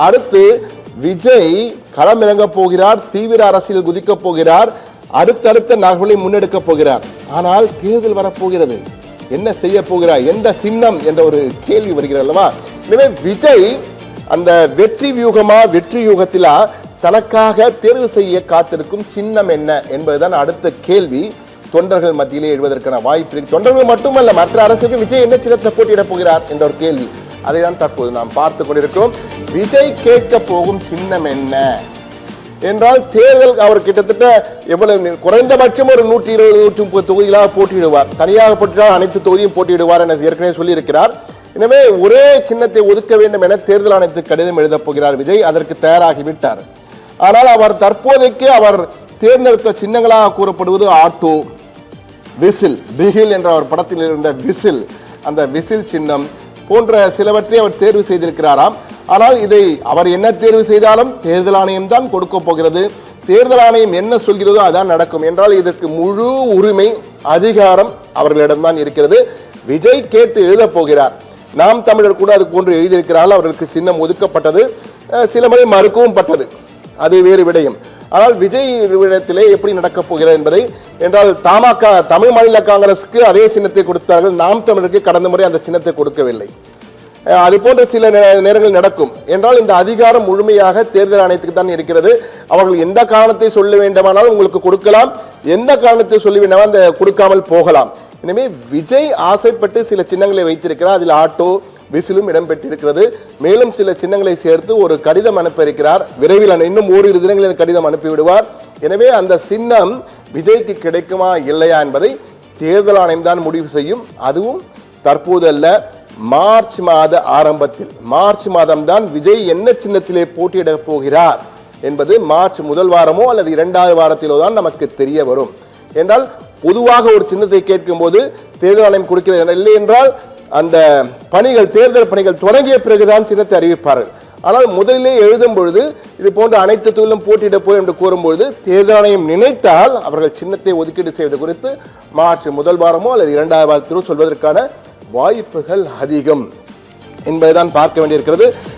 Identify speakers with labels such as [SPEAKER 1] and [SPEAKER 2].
[SPEAKER 1] அடுத்து விஜய் களமிறங்க போகிறார், தீவிர அரசியல் குதிக்க போகிறார், அடுத்தடுத்த நகர்வுகளை முன்னெடுக்க போகிறார். ஆனால் தேர்தல் வரப்போகிறது, என்ன செய்ய போகிறார், எந்த சின்னம் என்ற ஒரு கேள்வி வருகிறது அல்லவா? எனவே விஜய் அந்த வெற்றி வியூகமா வெற்றி யூகத்திலா தனக்காக தேர்வு செய்ய காத்திருக்கும் சின்னம் என்ன என்பதுதான் அடுத்த கேள்வி தொண்டர்கள் மத்தியிலே எழுவதற்கான வாய்ப்பு இருக்கு. தொண்டர்கள் மட்டுமல்ல, மற்ற அரசுக்கு விஜய் என்ன சின்னத்தை போட்டியிட போகிறார் என்ற ஒரு கேள்வி, அதை தான் தற்போது நாம் பார்த்து கொண்டிருக்கிறோம். விஜய் கேட்க போகும் சின்னம் என்ன என்றால், தேர்தல் அவர் கிட்டத்தட்ட எவ்வளவு குறைந்தபட்சம் ஒரு 120-130 தொகுதிகளாக போட்டியிடுவார். தனியாக போட்டியிடால் அனைத்து தொகுதியும் போட்டியிடுவார் என ஏற்கனவே சொல்லியிருக்கிறார். எனவே ஒரே சின்னத்தை ஒதுக்க வேண்டும் என தேர்தல் ஆணையத்துக்கு கடிதம் எழுதப் போகிறார் விஜய். அதற்கு தயாராகிவிட்டார். ஆனால் அவர் தற்போதைக்கு அவர் தேர்ந்தெடுத்த சின்னங்களாக கூறப்படுவது ஆட்டோ, விசில், பிகில் என்ற ஒரு படத்தில் இருந்த விசில், அந்த விசில் சின்னம் போன்ற சிலவற்றை அவர் தேர்வு செய்திருக்கிறாராம். ஆனால் இதை அவர் என்ன தேர்வு செய்தாலும் தேர்தல் ஆணையம் தான் கொடுக்க போகிறது. தேர்தல் ஆணையம் என்ன சொல்கிறதோ அதான் நடக்கும் என்றால் இதற்கு முழு உரிமை அதிகாரம் அவர்களிடம்தான் இருக்கிறது. விஜய் கேட்டு எழுதப் போகிறார். நாம் தமிழர் கூட அது போன்று எழுதியிருக்கிறார்கள். அவர்களுக்கு சின்னம் ஒதுக்கப்பட்டது, சில முறை மறுக்கவும் பட்டது, அது வேறு விடயம். ஆனால் விஜய் இடத்திலே எப்படி நடக்கப் போகிறது என்பதை என்றால், தமிழ் மாநில காங்கிரஸுக்கு அதே சின்னத்தை கொடுத்தார்கள், நாம் தமிழருக்கு கடந்த முறை அந்த சின்னத்தை கொடுக்கவில்லை. அது போன்ற சில நேரங்கள் நடக்கும் என்றால் இந்த அதிகாரம் முழுமையாக தேர்தல் ஆணையத்துக்கு தான் இருக்கிறது. அவர்கள் எந்த காரணத்தை சொல்ல வேண்டுமானால் உங்களுக்கு கொடுக்கலாம், எந்த காரணத்தை சொல்லி வேண்டாம் அந்த கொடுக்காமல் போகலாம். எனவே விஜய் ஆசைப்பட்டு சில சின்னங்களை வைத்திருக்கிறார். அதில் ஆட்டோ, விசிலும் இடம்பெற்றிருக்கிறது. மேலும் சில சின்னங்களை சேர்த்து ஒரு கடிதம் அனுப்ப இருக்கிறார். விரைவில் இன்னும் ஓரிரு தினங்களில் கடிதம் அனுப்பிவிடுவார். எனவே அந்த சின்னம் விஜய்க்கு கிடைக்குமா இல்லையா என்பதை தேர்தல் ஆணையம் தான் முடிவு செய்யும். அதுவும் தற்போது அல்ல, மார்ச் மாத ஆரம்பத்தில், மார்ச் மாதம் தான் விஜய் என்ன சின்னத்திலே போட்டியிட போகிறார் என்பது மார்ச் முதல் வாரமோ அல்லது 2வது வாரத்திலோ தான் நமக்கு தெரிய வரும். என்றால் பொதுவாக ஒரு சின்னத்தை கேட்கும் போது தேர்தல் ஆணையம் கொடுக்கிறது, இல்லை என்றால் அந்த பணிகள், தேர்தல் பணிகள் தொடங்கிய பிறகுதான் சின்னத்தை அறிவிப்பார்கள். ஆனால் முதலிலே எழுதும் பொழுது இது போன்ற அனைத்து தொழிலும் போட்டியிட போய் என்று கூறும்பொழுது தேர்தல் ஆணையம் நினைத்தால் அவர்கள் சின்னத்தை ஒதுக்கீடு செய்வது குறித்து மார்ச் முதல் வாரமோ அல்லது 2வது வாரத்திலோ சொல்வதற்கான வாய்ப்புகள் அதிகம் என்பதைதான் பார்க்க வேண்டியிருக்கிறது.